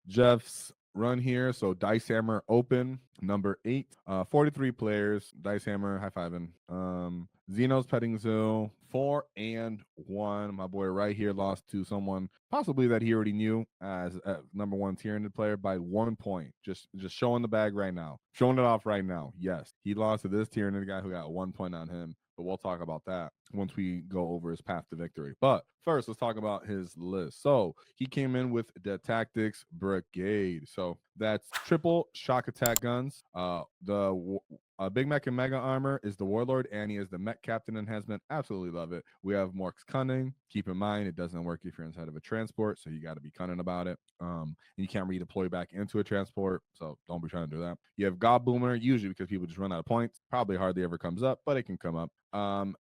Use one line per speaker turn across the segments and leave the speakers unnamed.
Jeff's run here. So Dicehammer Open, number 8, 43 players. Dicehammer, high fiving. Xenos Petting Zoo, 4-1. My boy right here lost to someone possibly that he already knew as a number 1 Tyranid player by 1 point. Just showing the bag right now, showing it off right now. Yes, he lost to this Tyranid guy who got 1 point on him. But we'll talk about that once we go over his path to victory. But first, let's talk about his list. So he came in with the Tactics Brigade. So that's triple Shokk Attack Guns. The Big Mek and Mega Armor is the Warlord, and he is the Mech Captain enhancement. Absolutely love it. We have Mork's Cunning. Keep in mind, it doesn't work if you're inside of a transport, so you got to be cunning about it. And you can't redeploy back into a transport, so don't be trying to do that. You have God Boomer, usually because people just run out of points. Probably hardly ever comes up, but it can come up.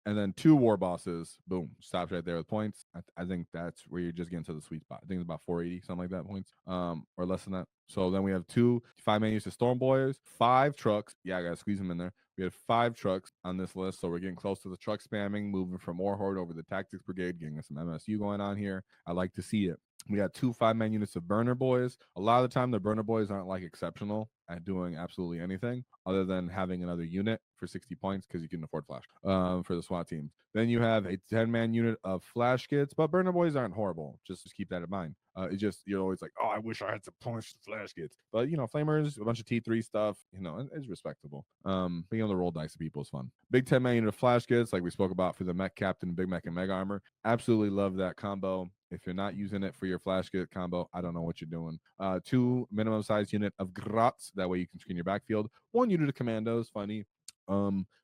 And then 2 war bosses, boom, stops right there with points. I think that's where you're just getting to the sweet spot. I think it's about 480, something like that points, or less than that. So then we have 2 5 menus to Storm Boys, 5 trucks. Yeah, I gotta squeeze them in there. We had 5 trucks on this list, so we're getting close to the truck spamming, moving from Warhorde over the Tactics Brigade, getting us some MSU going on here. I like to see it. We got 2 5-man units of Burner Boys. A lot of the time, the Burner Boys aren't like exceptional at doing absolutely anything other than having another unit for 60 points because you can afford flash for the SWAT teams. Then you have a 10-man unit of Flash Kits, but Burner Boys aren't horrible. Just keep that in mind. It's just you're always like, oh, I wish I had some points for Flash Kits, but Flamers, a bunch of T3 stuff, it's respectable. Being able to roll dice to people is fun. Big 10-man unit of Flash Kits, like we spoke about for the Mech Captain, Big Mek, and Mega Armor. Absolutely love that combo. If you're not using it for your Flash Kit combo, I don't know what you're doing. 2 minimum size unit of Grots. That way you can screen your backfield. 1 unit of Commandos. Funny.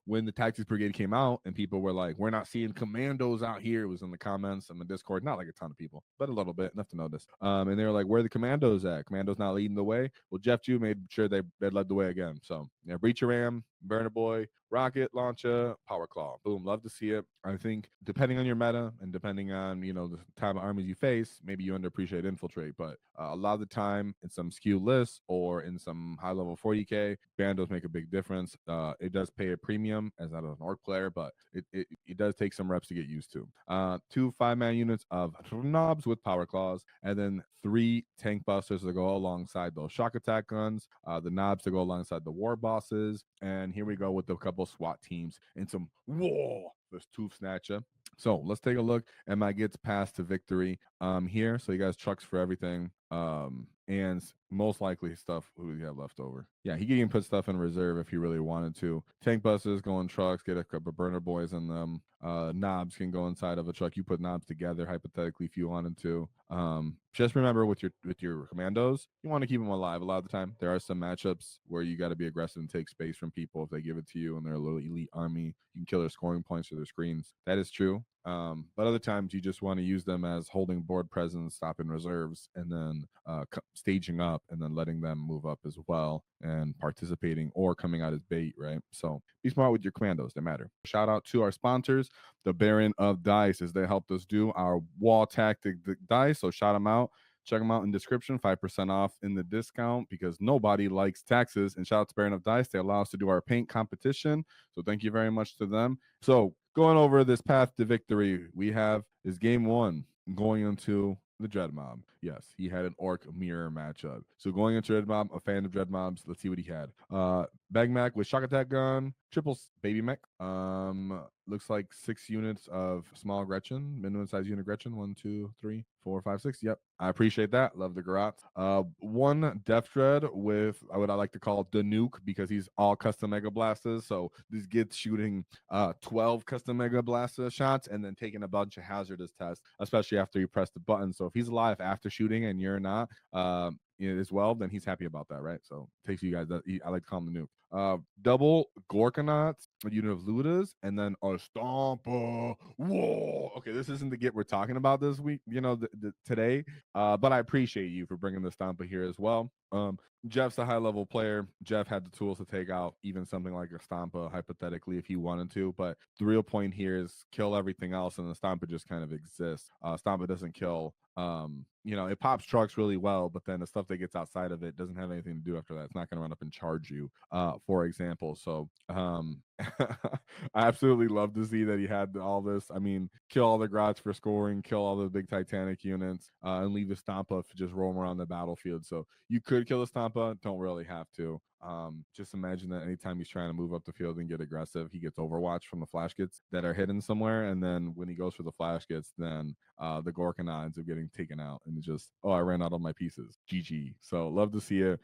When the Tactics Brigade came out and people were like, we're not seeing Commandos out here. It was in the comments on the Discord, not like a ton of people, but a little bit, enough to notice. And they were like, where are the Commandos at? Commandos not leading the way. Well, Jeff Jew made sure they led the way again. So Breacher Ram, Burner Boy, Rocket Launcher, Power Claw. Boom, love to see it. I think depending on your meta and depending on the type of armies you face, maybe you underappreciate Infiltrate, but a lot of the time in some skew lists or in some high level 40k, bandos make a big difference. It does pay a premium as not an orc player, but it does take some reps to get used to. 2 5-man units of knobs with Power Claws, and then 3 Tankbustas to go alongside those Shokk Attack Guns, the knobs to go alongside the war bosses, and here we go with a couple SWAT teams and some war. There's Tooth Snatcher. So let's take a look at my Gitz pass to victory here. So you guys trucks for everything. And most likely stuff who we have left over. Yeah, he can even put stuff in reserve if he really wanted to. Tank buses go in trucks, get a couple burner boys in them. Knobs can go inside of a truck. You put knobs together hypothetically if you wanted to. Just remember with your commandos, you want to keep them alive. A lot of the time, there are some matchups where you got to be aggressive and take space from people if they give it to you and they're a little elite army. You can kill their scoring points or their screens. That is true. But other times you just want to use them as holding board presence, stopping reserves, and then staging up and then letting them move up as well and participating or coming out as bait, right? So be smart with your commandos. They matter. Shout out to our sponsors, the Baron of Dice, as they helped us do our Waaaghtaktiks dice. So shout them out. Check them out in the description, 5% off in the discount because nobody likes taxes. And shout out to Baron of Dice. They allow us to do our paint competition. So thank you very much to them. So going over this path to victory, we have is game 1 going into the Dread Mob. Yes, he had an Orc mirror matchup. So going into Dread Mob, a fan of Dread Mobs, let's see what he had. Big Mek with Shokk Attack Gun, triple Baby Mek. Looks like 6 units of small Gretchen, minimum size unit Gretchen. 1, 2, 3, 4, 5, 6. Yep, I appreciate that. Love the garrots. 1 Death Dread with what I like to call the nuke because he's all custom Mega Blasters. So this gets shooting 12 custom Mega Blaster shots and then taking a bunch of hazardous tests, especially after you press the button. So if he's alive after shooting and you're not, as well, then he's happy about that, right? So takes you guys. I like to call him the nuke. Double Gorkanauts, a unit of Ludas, and then a Stomper. Whoa. Okay, this isn't the Git we're talking about this week, today. But I appreciate you for bringing the Stomper here as well. Jeff's a high level player. Jeff had the tools to take out even something like a Stompa, hypothetically, if he wanted to. But the real point here is kill everything else, and the Stompa just kind of exists. Stompa doesn't kill. It pops trucks really well, but then the stuff that gets outside of it doesn't have anything to do after that. It's not going to run up and charge you. for example. So I absolutely love to see that he had all this. I mean, kill all the grots for scoring, kill all the big Titanic units, and leave the Stampa just roam around the battlefield. So you could kill the Stampa, don't really have to. Just imagine that anytime he's trying to move up the field and get aggressive, he gets overwatch from the flash gets that are hidden somewhere, and then when he goes for the flash gets, then the Gorkana ends up getting taken out, and it's just, oh, I ran out of my pieces. GG. So love to see it.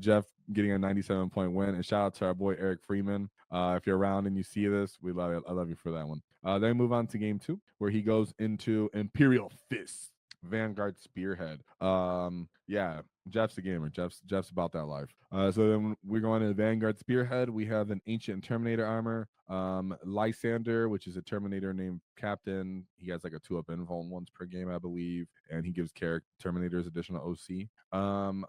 Jeff getting a 97-point win, and shout out to our boy Eric Freeman. If you're around and you see this, we love it. I love you for that one. Then we move on to game 2, where he goes into Imperial Fist. Vanguard Spearhead. Yeah, Jeff's a gamer. Jeff's about that life. So then we're going to Vanguard Spearhead. We have an Ancient Terminator armor. Lysander, which is a Terminator named Captain. He has like a 2-up invuln once per game, I believe, and he gives Terminators additional OC.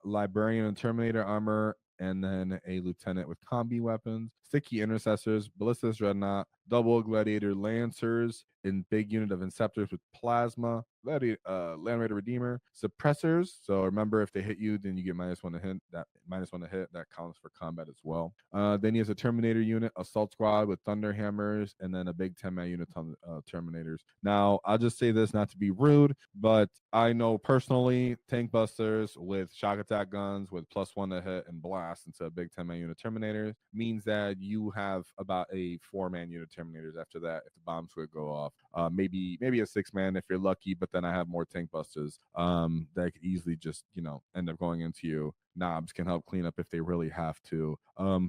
Librarian and Terminator armor, and then a lieutenant with combi weapons, sticky intercessors, ballistas dreadnought, double gladiator lancers, and big unit of inceptors with plasma, land raider redeemer, suppressors. So remember, if they hit you, then you get -1 to hit. That -1 to hit that counts for combat as well. Then he has a Terminator unit, assault squad with thunder hammers, and then a big 10-man unit on Terminators. Now I'll just say this, not to be rude, but I know personally Tankbustas with Shokk Attack Guns with +1 to hit and blast into a big 10-man unit Terminators means that you have about a 4-man unit Terminators after that if the bombs would go off. Maybe a 6-man if you're lucky, but then I have more Tankbustas that could easily just, end up going into you. Knobs can help clean up if they really have to.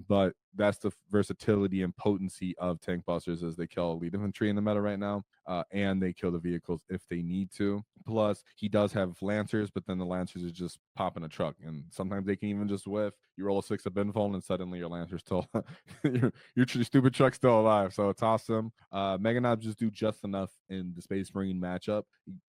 But that's the versatility and potency of Tankbusters, as they kill elite infantry in the meta right now, and they kill the vehicles if they need to. Plus, he does have Lancers, but then the Lancers is just popping a truck, and sometimes they can even just whiff. You roll a 6 of invuln, and suddenly your Lancer's still, your stupid truck's still alive. So it's awesome. Mega Knobs just do just enough in the Space Marine matchup.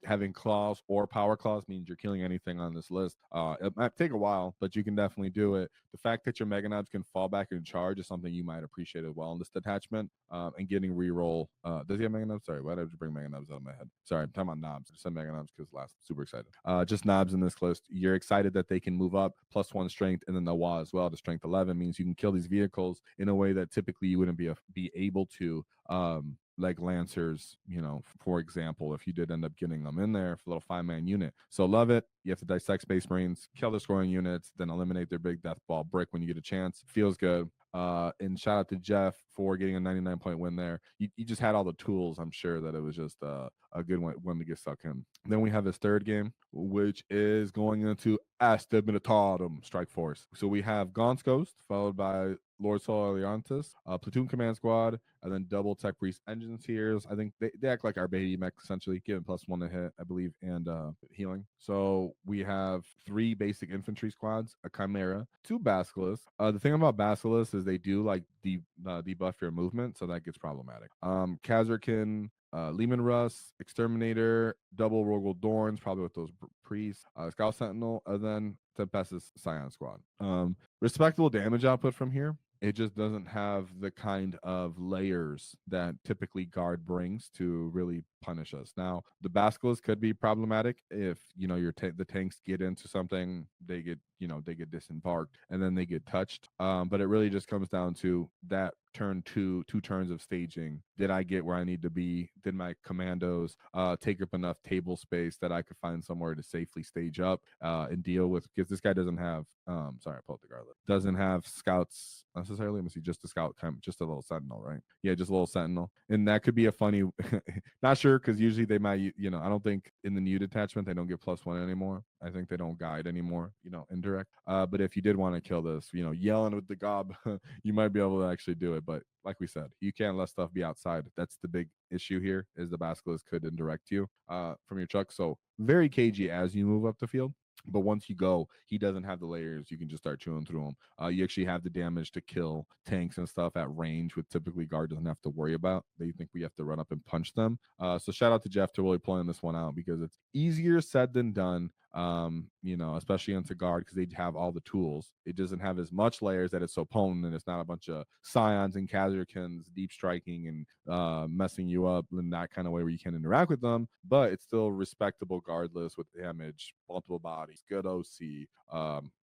Having claws or power claws means you're killing anything on this list. It might take a while, but you can definitely do it. The fact that your Mega Knobs can fall back and charge is something you might appreciate as well in this detachment. And getting reroll. Does he have Mega Knobs? Sorry, why did I just bring Mega Knobs out of my head? Sorry, I'm talking about knobs. I just said Mega Knobs because last super excited. Just knobs in this list. You're excited that they can move up +1 strength, and then the WAAAGH as well to strength 11 means you can kill these vehicles in a way that typically you wouldn't be able to. Like Lancers, for example, if you did end up getting them in there for a little 5-man unit. So love it. You have to dissect Space Marines, kill the scoring units, then eliminate their big death ball brick when you get a chance. Feels good. And shout out to Jeff for getting a 99-point win there. You just had all the tools. I'm sure that it was just a good one to get stuck in. Then we have his third game, which is going into Astra Militarum Strike Force. So we have Gaunt's Ghost, followed by Lord Sol Alliantis, Platoon Command Squad, and then double Tech Priest Engine Seers. I think they act like our Big Meks, essentially, giving +1 to hit, I believe, and healing. So we have 3 basic infantry squads, a Chimera, 2 Basilisks. The thing about Basilisks is they do like debuff your movement, so that gets problematic. Kazarkin, Lehman Russ, Exterminator, double Rogel Dorns, probably with those priests, Scout Sentinel, and then Tempestus Scion Squad. Respectable damage output from here. It just doesn't have the kind of layers that typically guard brings to really punish us. Now, the Basilisk could be problematic if the tanks get into something, they get disembarked, and then they get touched. But it really just comes down to that turn 2 turns of staging. Did I get where I need to be? Did my commandos take up enough table space that I could find somewhere to safely stage up and deal with? Because this guy doesn't have sorry, I pulled the Garlet. Doesn't have scouts necessarily. Let me see, just a scout, just a little sentinel, right? Yeah, just a little sentinel. And that could be a funny not sure, because usually they might, I don't think in the new detachment they don't get +1 anymore. I think they don't guide anymore, indirect. But if you did want to kill this, yelling with the gob, you might be able to actually do it. But like we said, you can't let stuff be outside. That's the big issue here, is the Basilisk could indirect you from your truck. So very cagey as you move up the field. But once you go, he doesn't have the layers. You can just start chewing through them. You actually have the damage to kill tanks and stuff at range, which typically guard doesn't have to worry about. They think we have to run up and punch them. So shout out to Jeff to really pulling this one out, because it's easier said than done. You know, especially into guard because they have all the tools. It doesn't have as much layers that it's so potent, and it's not a bunch of scions and Kazurkins deep striking and messing you up in that kind of way where you can interact with them, but it's still respectable guardless with damage, multiple bodies, good OC,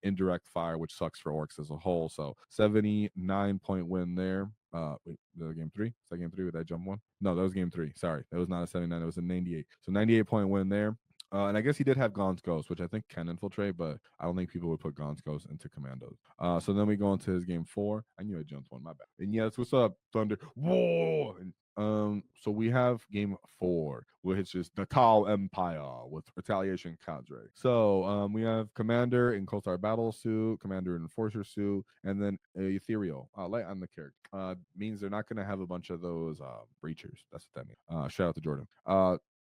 indirect fire, which sucks for orcs as a whole. So 79-point win there. Wait, was that game 3? Is that game 3? Did I jump one? No, that was game 3. Sorry, that was not a 79. It was a 98. So 98-point win there. And I guess he did have Gaunt's Ghost, which I think can infiltrate, but I don't think people would put Gaunt's Ghost into Commandos. So then we go into his game 4. I knew I jumped one, my bad. And yes, what's up, Thunder? Whoa! And, so we have game 4, which is the Tau Empire with Retaliation Cadre. So we have Commander in Coastar Battle Suit, Commander in Enforcer Suit, and then Ethereal, light on the character. Means they're not going to have a bunch of those breachers. That's what that means. Shout out to Jordan.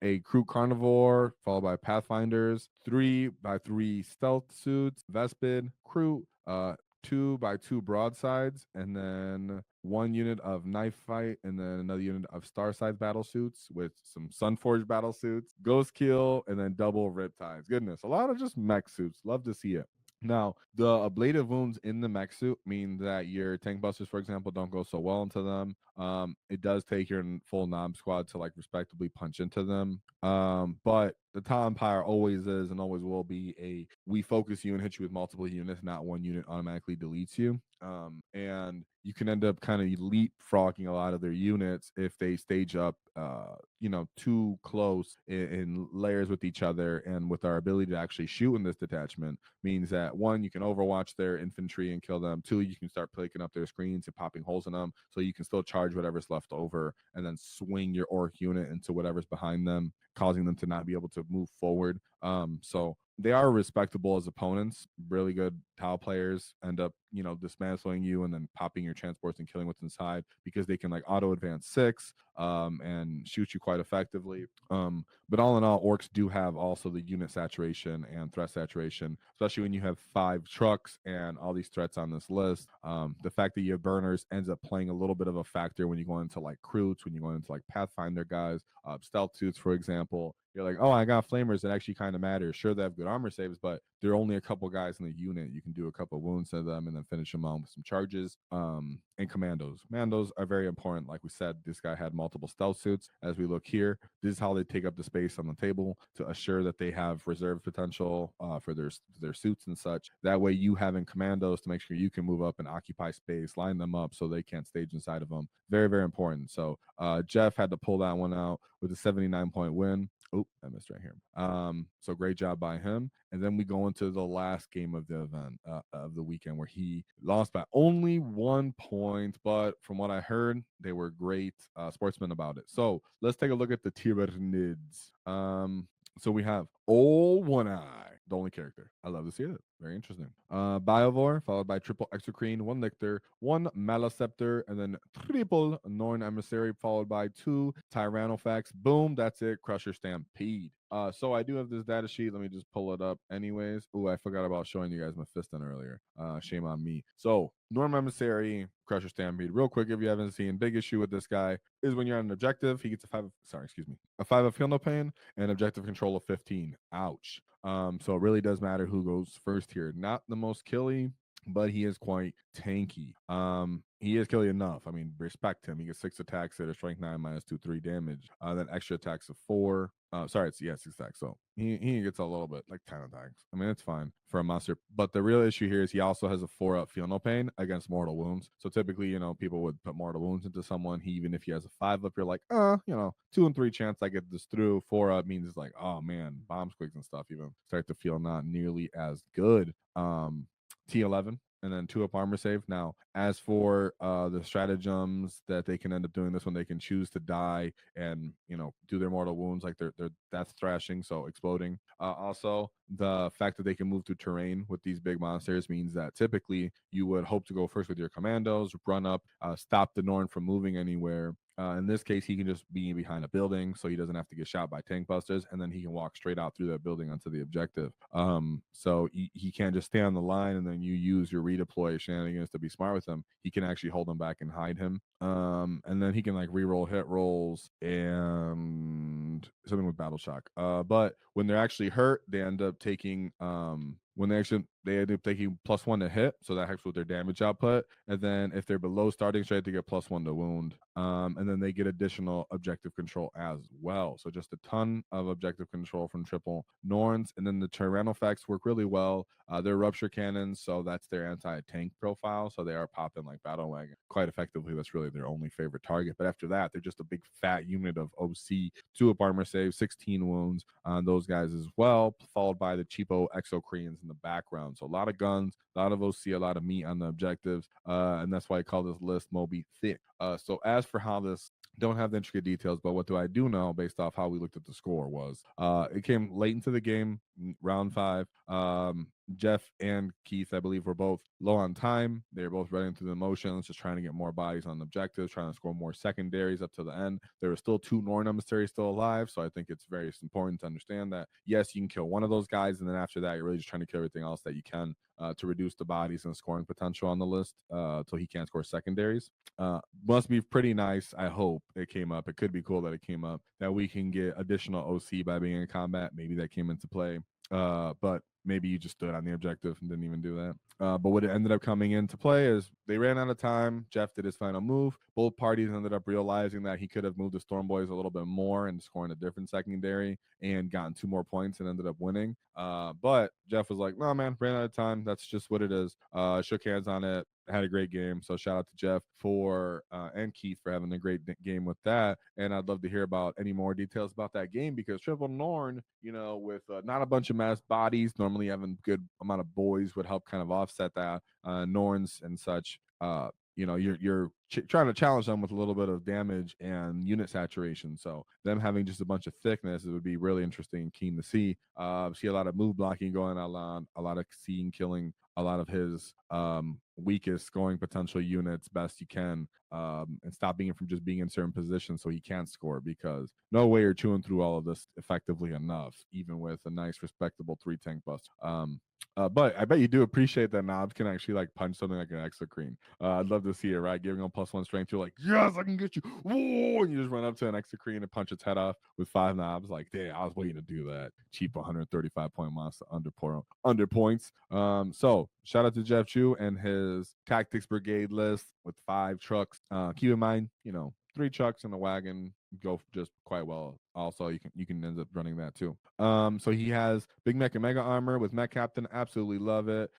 A Crew Carnivore, followed by Pathfinders, 3x3 Stealth Suits, Vespid, Crew, 2x2 broadsides, and then 1 unit of knife fight, and then another unit of Starsides battle suits with some Sunforged battle suits, Ghost Kill, and then double Riptides. Goodness, a lot of just mech suits. Love to see it. Now, the ablative wounds in the mech suit mean that your Tankbustas, for example, don't go so well into them. It does take your full knob squad to like respectably punch into them. But the Tau Empire always is and always will be a we focus you and hit you with multiple units, not one unit automatically deletes you. And you can end up kind of leapfrogging a lot of their units if they stage up, too close in layers with each other. And with our ability to actually shoot in this detachment, means that 1, you can overwatch their infantry and kill them. 2, you can start picking up their screens and popping holes in them, so you can still charge whatever's left over and then swing your orc unit into whatever's behind them, causing them to not be able to move forward. So they are respectable as opponents. Really good Tau players end up, dismantling you and then popping your transports and killing what's inside because they can like auto advance 6 and shoot you quite effectively. But all in all, orcs do have also the unit saturation and threat saturation, especially when you have 5 trucks and all these threats on this list. The fact that you have burners ends up playing a little bit of a factor when you go into like Kroots, when you go into like Pathfinder guys, stealth suits, for example. You're like, oh, I got flamers. It actually kind of matters. Sure, they have good armor saves, but there are only a couple guys in the unit. You can do a couple wounds to them and then finish them on with some charges. And commandos. Commandos are very important. Like we said, this guy had multiple stealth suits. As we look here, this is how they take up the space on the table to assure that they have reserve potential for their suits and such. That way, you having commandos to make sure you can move up and occupy space, line them up so they can't stage inside of them. Very, very important. So Jeff had to pull that one out with a 79-point win. Oh, I missed right here. So great job by him. And then we go into the last game of the event of the weekend where he lost by only 1 point. But from what I heard, they were great sportsmen about it. So let's take a look at the Tyranids. So we have Old One Eye, the only character. I love to see it. Very interesting. Biovore, followed by triple Exocrine, 1 Lictor, 1 Maliceptor, and then triple Norn Emissary, followed by 2 Tyrannofax. Boom, that's it. Crusher Stampede. So I do have this data sheet. Let me just pull it up anyways. Oh, I forgot about showing you guys Mephiston earlier. Shame on me. So Norm Emissary, Crusher Stampede. Real quick, if you haven't seen, big issue with this guy is when you're on an objective, he gets a 5 of Feel No Pain and objective control of 15. Ouch. So it really does matter who goes first here. Not the most killy, but he is quite tanky. He is killy enough. I mean, respect him. He gets 6 attacks that are strength 9 minus 2, 3 damage. Then extra attacks of 4. Sorry, it's 6 attacks. So he gets a little bit, like 10 attacks. I mean, it's fine for a monster. But the real issue here is he also has a 4-up Feel No Pain against mortal wounds. So typically, people would put mortal wounds into someone. Even if he has a 5-up, you're like, 2 and 3 chance I get this through. 4-up means it's like, oh man, bomb squigs and stuff even start to feel not nearly as good. T11 and then 2-up armor save. Now, as for the stratagems that they can end up doing this one, they can choose to die and do their mortal wounds, like their death thrashing, so exploding. Also, the fact that they can move through terrain with these big monsters means that typically you would hope to go first with your commandos, run up, stop the Norn from moving anywhere. In this case, he can just be behind a building, so he doesn't have to get shot by tank busters, and then he can walk straight out through that building onto the objective. So he can't just stay on the line, and then you use your redeploy shenanigans to be smart with him. He can actually hold him back and hide him. And then he can like reroll hit rolls and wound, something with battle shock. But when they're actually hurt, they end up taking they end up taking +1 to hit, so that helps with their damage output. And then if they're below starting strength, they get +1 to wound. And then they get additional objective control as well. So just a ton of objective control from triple Norns. And then the Tyranno effects work really well. They're rupture cannons, so that's their anti-tank profile. So they are popping like battle wagon quite effectively. That's really their only favorite target. But after that, they're just a big fat unit of OC, 2 up armor save, 16 wounds on those guys as well, followed by the cheapo exocrines in the background. So a lot of guns, a lot of OC, a lot of meat on the objectives, and that's why I call this list Moby Thick. So as for how this, don't have the intricate details, but what do I do know based off how we looked at the score was it came late into the game, round 5. Jeff and Keith, I believe, were both low on time. They were both running through the motions, just trying to get more bodies on the objectives, trying to score more secondaries up to the end. There were still 2 Norn emissaries still alive, so I think it's very important to understand that, yes, you can kill one of those guys, and then after that, you're really just trying to kill everything else that you can to reduce the bodies and scoring potential on the list until he can't score secondaries. Must be pretty nice. I hope it came up. It could be cool that it came up that we can get additional OC by being in combat. Maybe that came into play. But maybe you just stood on the objective and didn't even do that. But what it ended up coming into play is they ran out of time. Jeff did his final move. Both parties ended up realizing that he could have moved the Storm Boys a little bit more and scoring a different secondary and gotten 2 more points and ended up winning. But Jeff was like, no, man, ran out of time. That's just what it is. Shook hands on it. Had a great game. So shout out to Jeff for and Keith for having a great game with that. And I'd love to hear about any more details about that game, because Triple Norn, with not a bunch of mass bodies, normally having good amount of boys would help kind of offset that. Norns and such. You're trying to challenge them with a little bit of damage and unit saturation. So them having just a bunch of thickness, it would be really interesting and keen to see. See a lot of move blocking going on, a lot of seeing killing, a lot of his weakest scoring potential units best you can, and stopping him from just being in certain positions so he can't score, because no way you're chewing through all of this effectively enough, even with a nice respectable 3 tank bust. But I bet you do appreciate that Knobs can actually like punch something like an exocrine. I'd love to see it, right? Giving him +1 strength. You're like, yes, I can get you. Whoa! And you just run up to an exocrine and punch its head off with 5 knobs. Like, damn, I was waiting to do that. Cheap 135 point monster under points. So shout out to Jeff Chu and his Tactics Brigade list with 5 trucks. Keep in mind, 3 trucks in the wagon go just quite well. Also, you can end up running that too. So he has Big Mek and Mega Armor with Mech Captain. Absolutely love it.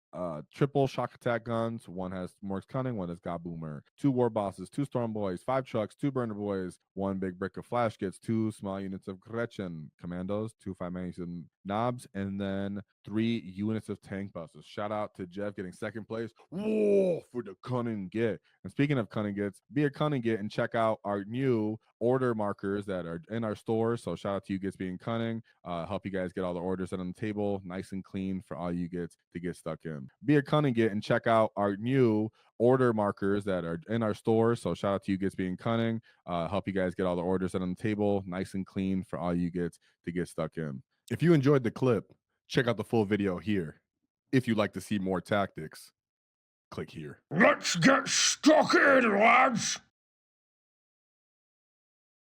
Triple Shokk Attack Guns. One has Mork's Cunning, one has God Boomer. 2 War Bosses, 2 Storm Boys, 5 trucks, 2 Burner Boys, 1 big brick of Flash Gitz, 2 small units of Gretchen Commandos, 2 5-man and Knobs, and then 3 units of Tankbustas. Shout out to Jeff getting 2nd place. Whoa, for the Cunning Git. And speaking of Cunning Gits, be a Cunning Git and check out our new order markers that are in our store. So shout out to you Gits being cunning. Help you guys get all the orders on the table nice and clean for all you Gits to get stuck in. Be a cunning Git and check out our new order markers that are in our store. So shout out to you Gits being cunning. Help you guys get all the orders on the table nice and clean for all you Gits to get stuck in. If you enjoyed the clip, check out the full video here. If you'd like to see more tactics, click here.
Let's get stuck in, lads!